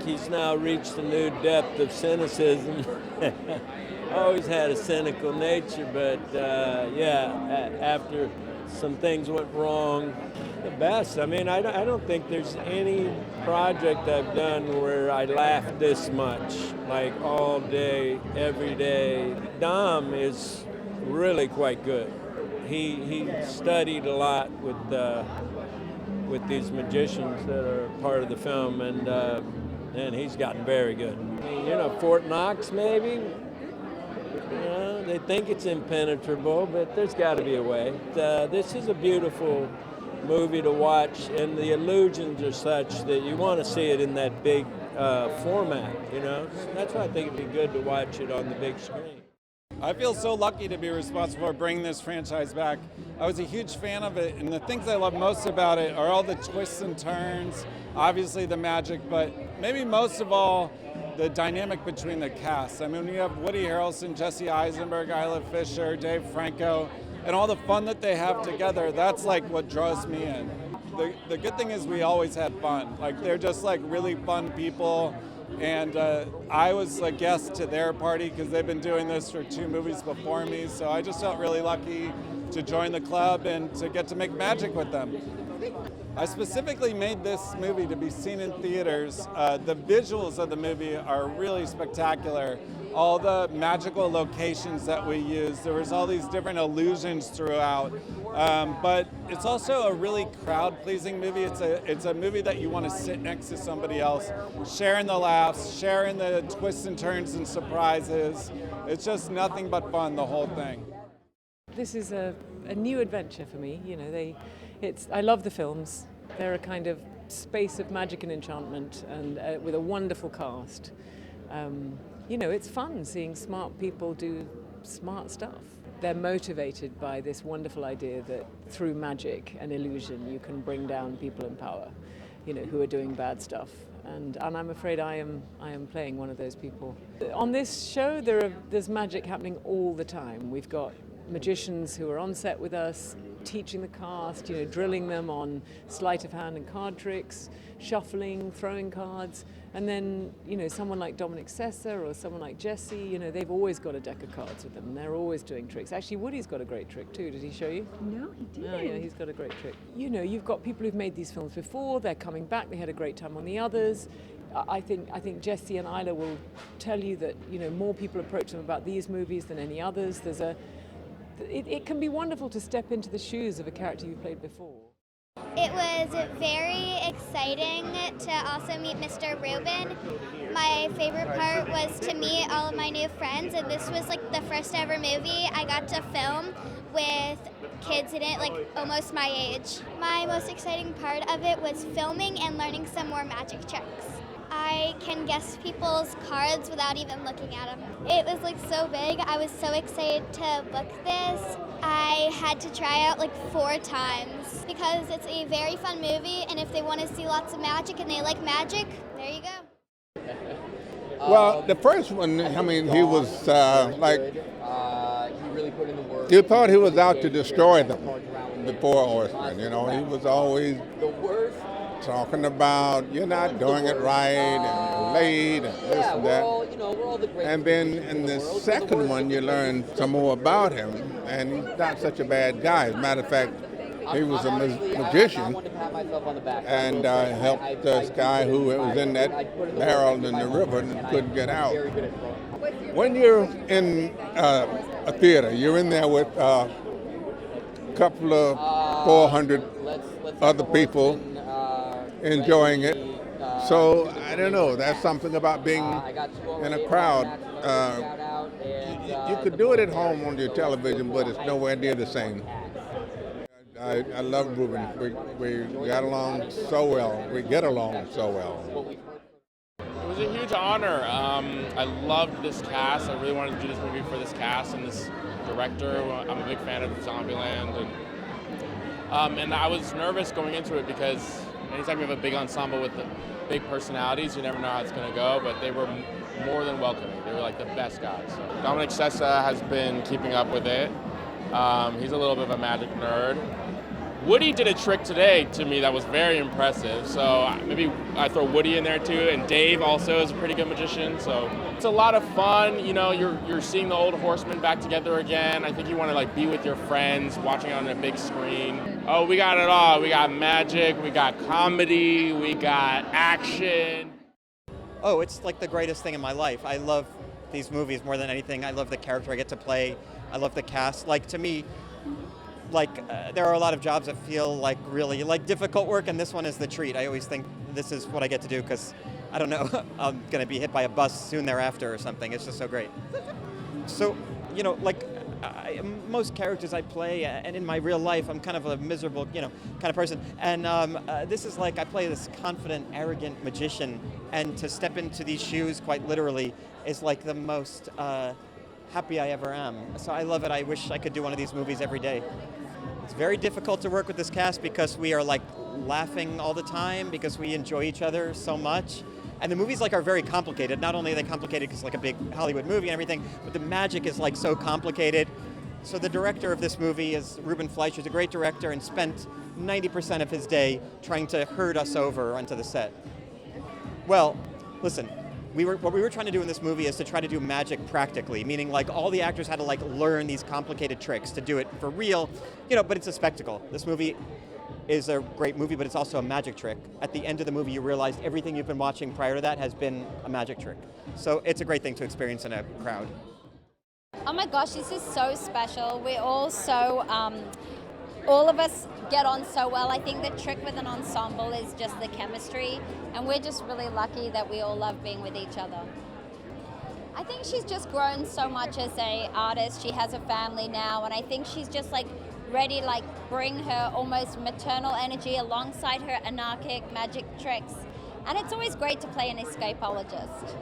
he's now reached a new depth of cynicism. Always had a cynical nature, but after some things went wrong, the best. I mean, I don't think there's any project I've done where I laughed this much, like all day, every day. Dom is really quite good. He studied a lot with these magicians that are part of the film, and he's gotten very good. I mean, Fort Knox maybe. They think it's impenetrable, but there's got to be a way. This is a beautiful movie to watch, and the illusions are such that you want to see it in that big format, So that's why I think it'd be good to watch it on the big screen. I feel so lucky to be responsible for bringing this franchise back. I was a huge fan of it, and the things I love most about it are all the twists and turns, obviously the magic, but maybe most of all, the dynamic between the cast. I mean, when you have Woody Harrelson, Jesse Eisenberg, Isla Fisher, Dave Franco, and all the fun that they have together, that's like what draws me in. The good thing is we always had fun. Like, they're just like really fun people. And I was a guest to their party because they've been doing this for 2 movies before me. So I just felt really lucky to join the club and to get to make magic with them. I specifically made this movie to be seen in theaters. The visuals of the movie are really spectacular. All the magical locations that we used, there was all these different illusions throughout. But it's also a really crowd-pleasing movie. It's a movie that you want to sit next to somebody else, sharing the laughs, sharing the twists and turns and surprises. It's just nothing but fun, the whole thing. This is a new adventure for me. I love the films. They're a kind of space of magic and enchantment, and with a wonderful cast. It's fun seeing smart people do smart stuff. They're motivated by this wonderful idea that through magic and illusion you can bring down people in power, who are doing bad stuff. And I'm afraid I am playing one of those people. On this show, there's magic happening all the time. We've got magicians who are on set with us, teaching the cast, drilling them on sleight of hand and card tricks, shuffling, throwing cards, and then, someone like Dominic Sessa or someone like Jesse, they've always got a deck of cards with them, and they're always doing tricks. Actually, Woody's got a great trick too. Did he show you? No, he didn't. Oh, yeah, he's got a great trick. You've got people who've made these films before. They're coming back. They had a great time on the others. I think Jesse and Isla will tell you that, more people approach them about these movies than any others. It can be wonderful to step into the shoes of a character you've played before. It was very exciting to also meet Mr. Ruben. My favorite part was to meet all of my new friends, and this was like the first ever movie I got to film with kids in it, like almost my age. My most exciting part of it was filming and learning some more magic tricks. I can guess people's cards without even looking at them. It was like so big. I was so excited to book this. I had to try out like 4 times because it's a very fun movie, and if they want to see lots of magic and they like magic, there you go. Well, the first one, I mean, he was he really put in the work. you thought he was out to destroy them, the Four Horsemen, He was always talking about you're not doing it right and you're late and this and that. We're all the great. And then in the second one, you learn some more about him, and he's not such a bad guy. As a matter of fact, he was a magician and helped this guy who was in that barrel in the river and couldn't get out. When you're in a theater, you're in there with a couple of 400 other people enjoying it. So, I don't know, there's something about being in a crowd. You could do it at home on your television, but it's nowhere near the same. I love Ruben. We got along so well. We get along so well. It was a huge honor. I loved this cast. I really wanted to do this movie for this cast and this director. I'm a big fan of Zombieland. And I was nervous going into it because anytime you have a big ensemble with the big personalities, you never know how it's going to go, but they were more than welcoming. They were like the best guys. So Dominic Sessa has been keeping up with it. He's a little bit of a magic nerd. Woody did a trick today to me that was very impressive. So maybe I throw Woody in there too, and Dave also is a pretty good magician. So it's a lot of fun. You know, you're seeing the old Horsemen back together again. I think you want to like be with your friends, watching it on a big screen. Oh, we got it all. We got magic, we got comedy, we got action. Oh, it's like the greatest thing in my life. I love these movies more than anything. I love the character I get to play. I love the cast. Like, to me, there are a lot of jobs that feel like really like difficult work, and this one is the treat. I always think this is what I get to do because, I don't know, I'm going to be hit by a bus soon thereafter or something. It's just so great. So, you know, like most characters I play, and in my real life, I'm kind of a miserable, kind of person. And this is like I play this confident, arrogant magician, and to step into these shoes, quite literally, is like the most happy I ever am. So I love it. I wish I could do one of these movies every day. It's very difficult to work with this cast because we are like laughing all the time because we enjoy each other so much. And the movies are very complicated. Not only are they complicated because it's like a big Hollywood movie and everything, but the magic is like so complicated. So the director of this movie is Ruben Fleischer. He's a great director and spent 90% of his day trying to herd us over onto the set. Well, listen, what we were trying to do in this movie is to try to do magic practically, meaning like all the actors had to like learn these complicated tricks to do it for real, but it's a spectacle. This movie is a great movie, but it's also a magic trick. At the end of the movie, you realize everything you've been watching prior to that has been a magic trick. So it's a great thing to experience in a crowd. Oh my gosh, this is so special. We're all so, all of us get on so well. I think the trick with an ensemble is just the chemistry, and we're just really lucky that we all love being with each other. I think she's just grown so much as an artist. She has a family now, and I think she's just like ready to like bring her almost maternal energy alongside her anarchic magic tricks. And it's always great to play an escapologist.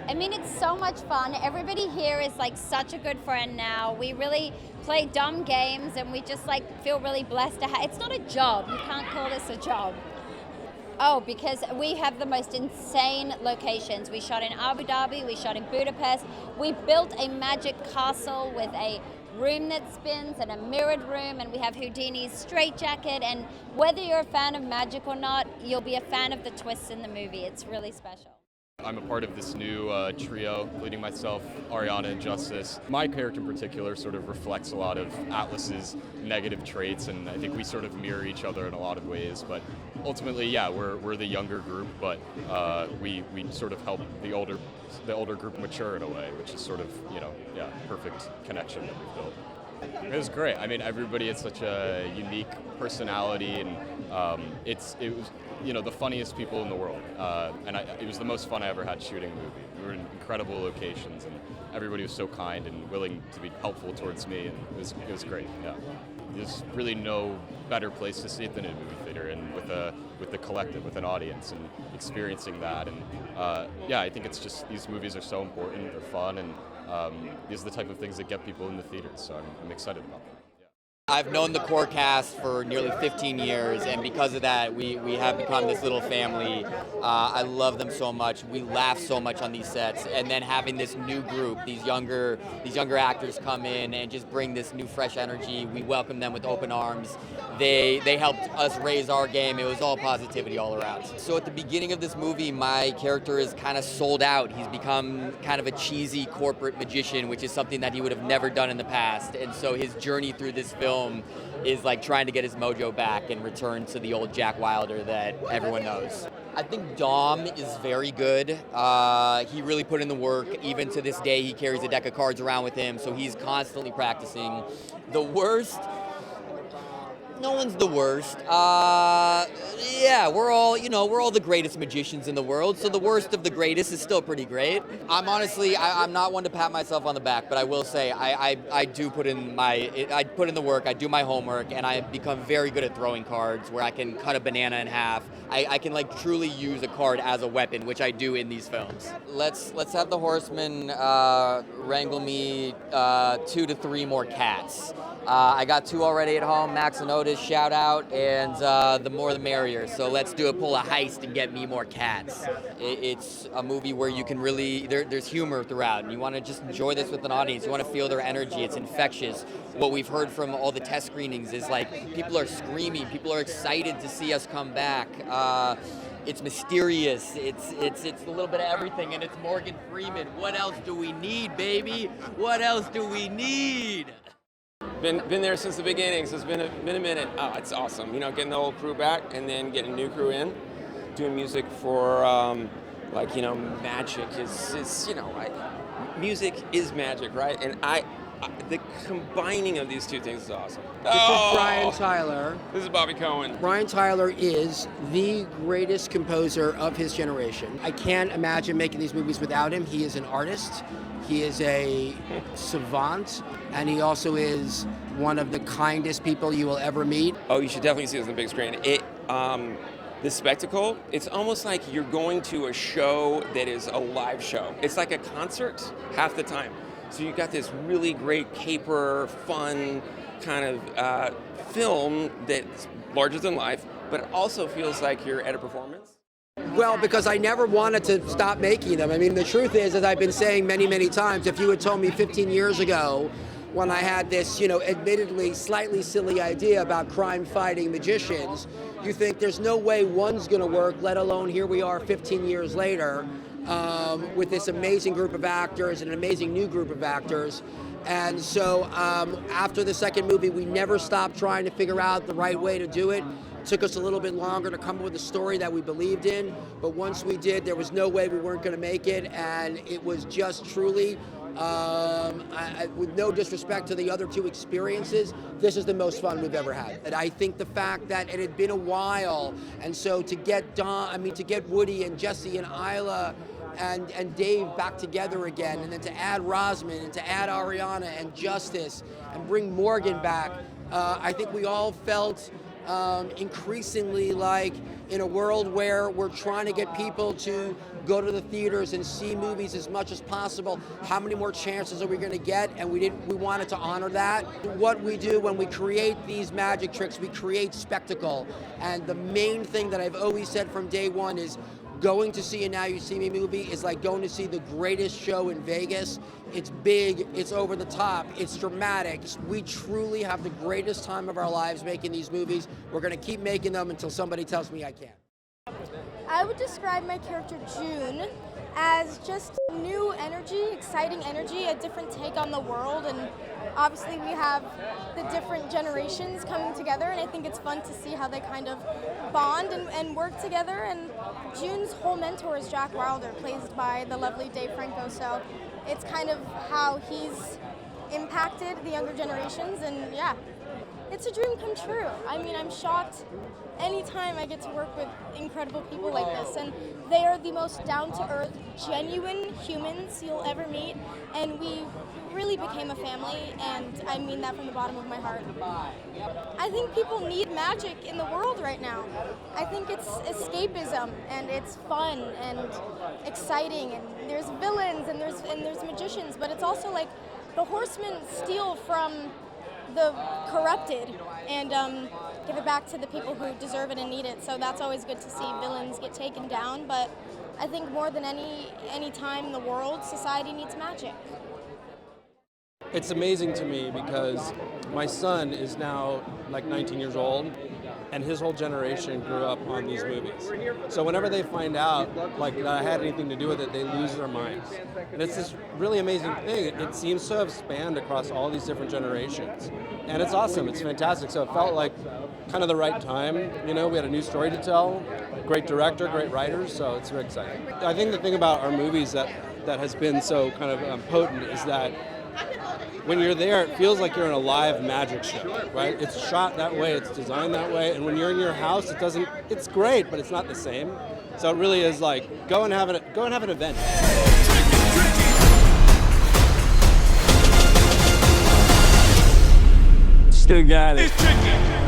I mean, it's so much fun. Everybody here is like such a good friend now. We really play dumb games, and we just like feel really blessed to have. It's not a job. You can't call this a job. Oh, because we have the most insane locations. We shot in Abu Dhabi, we shot in Budapest. We built a magic castle with a room that spins and a mirrored room, and we have Houdini's straitjacket. And whether you're a fan of magic or not, you'll be a fan of the twists in the movie. It's really special. I'm a part of this new trio, including myself, Ariana, and Justice. My character in particular sort of reflects a lot of Atlas's negative traits, and I think we sort of mirror each other in a lot of ways. But ultimately, yeah, we're the younger group, but we sort of help the older group mature in a way, which is sort of, perfect connection that we've built. It was great. I mean, everybody had such a unique personality, and it was the funniest people in the world. And it was the most fun I ever had shooting a movie. We were in incredible locations, and everybody was so kind and willing to be helpful towards me, and it was great. Yeah, there's really no better place to see it than in a movie theater, and with the collective, with an audience, and experiencing that. And I think it's just these movies are so important. They're fun, and these are the type of things that get people in the theaters. So I'm excited about them. I've known the core cast for nearly 15 years, and because of that, we have become this little family. I love them so much. We laugh so much on these sets, and then having this new group, these younger actors come in and just bring this new fresh energy. We welcome them with open arms. They helped us raise our game. It was all positivity all around. So at the beginning of this movie, my character is kind of sold out. He's become kind of a cheesy corporate magician, which is something that he would have never done in the past. And so his journey through this film is like trying to get his mojo back and return to the old Jack Wilder that everyone knows. I think Dom is very good. He really put in the work. Even to this day, he carries a deck of cards around with him, so he's constantly practicing. The worst? No one's the worst. We're all the greatest magicians in the world, so the worst of the greatest is still pretty great. I'm not one to pat myself on the back, but I will say I do put in the work, I do my homework, and I become very good at throwing cards where I can cut a banana in half. I can like truly use a card as a weapon, which I do in these films. Let's have the Horsemen wrangle me 2 to 3 more cats. I got 2 already at home, Max and Otis. this shout out, and the more the merrier. So let's do it, pull a heist and get me more cats. It's a movie where you can really, there's humor throughout, and you want to just enjoy this with an audience. You want to feel their energy. It's infectious. What we've heard from all the test screenings is like people are screaming, people are excited to see us come back. It's mysterious, it's a little bit of everything, and it's Morgan Freeman. What else do we need, baby? What else do we need? Been there since the beginning, so it's been a minute. Oh, it's awesome. You know, getting the old crew back and then getting a new crew in, doing music for, magic is music is magic, right? And the combining of these two things is awesome. This is Brian Tyler. This is Bobby Cohen. Brian Tyler is the greatest composer of his generation. I can't imagine making these movies without him. He is an artist, he is a savant, and he also is one of the kindest people you will ever meet. Oh, you should definitely see this on the big screen. The spectacle, it's almost like you're going to a show that is a live show. It's like a concert half the time. So you've got this really great caper, fun kind of film that's larger than life, but it also feels like you're at a performance. Well, because I never wanted to stop making them. I mean, the truth is, as I've been saying many, many times, if you had told me 15 years ago when I had this, admittedly slightly silly idea about crime-fighting magicians, you think there's no way one's going to work, let alone here we are 15 years later. With this amazing group of actors and an amazing new group of actors. And so after the second movie, we never stopped trying to figure out the right way to do it. It took us a little bit longer to come up with a story that we believed in, but once we did, there was no way we weren't going to make it, and it was just truly, with no disrespect to the other two experiences, this is the most fun we've ever had. And I think the fact that it had been a while, and so to get Woody and Jesse and Isla and Dave back together again, and then to add Rosamund and to add Ariana and Justice and bring Morgan back, I think we all felt increasingly like in a world where we're trying to get people to go to the theaters and see movies as much as possible, how many more chances are we going to get? And we wanted to honor that. What we do when we create these magic tricks, we create spectacle. And the main thing that I've always said from day one is going to see a Now You See Me movie is like going to see the greatest show in Vegas. It's big, it's over the top, it's dramatic. We truly have the greatest time of our lives making these movies. We're going to keep making them until somebody tells me I can't. I would describe my character June as just new energy, exciting energy, a different take on the world, and obviously we have the different generations coming together, and I think it's fun to see how they kind of bond and work together. And June's whole mentor is Jack Wilder, played by the lovely Dave Franco, so it's kind of how he's impacted the younger generations, and yeah, it's a dream come true. I mean, I'm shocked anytime I get to work with incredible people like this, and they are the most down-to-earth, genuine humans you'll ever meet, and we really became a family, and I mean that from the bottom of my heart. I think people need magic in the world right now. I think it's escapism, and it's fun and exciting, and there's villains and there's magicians, but it's also like the horsemen steal from the corrupted and give it back to the people who deserve it and need it. So that's always good to see villains get taken down. But I think more than any time in the world, society needs magic. It's amazing to me because my son is now like 19 years old, and his whole generation grew up on these movies. So whenever they find out like that I had anything to do with it, they lose their minds. And it's this really amazing thing. It seems to have spanned across all these different generations. And it's awesome, it's fantastic. So it felt like kind of the right time. We had a new story to tell, great director, great writers, so it's very exciting. I think the thing about our movies that has been so kind of potent is that when you're there, it feels like you're in a live magic show, right? It's shot that way, it's designed that way, and when you're in your house, it's great, but it's not the same. So it really is like, go and have an event. Still got it.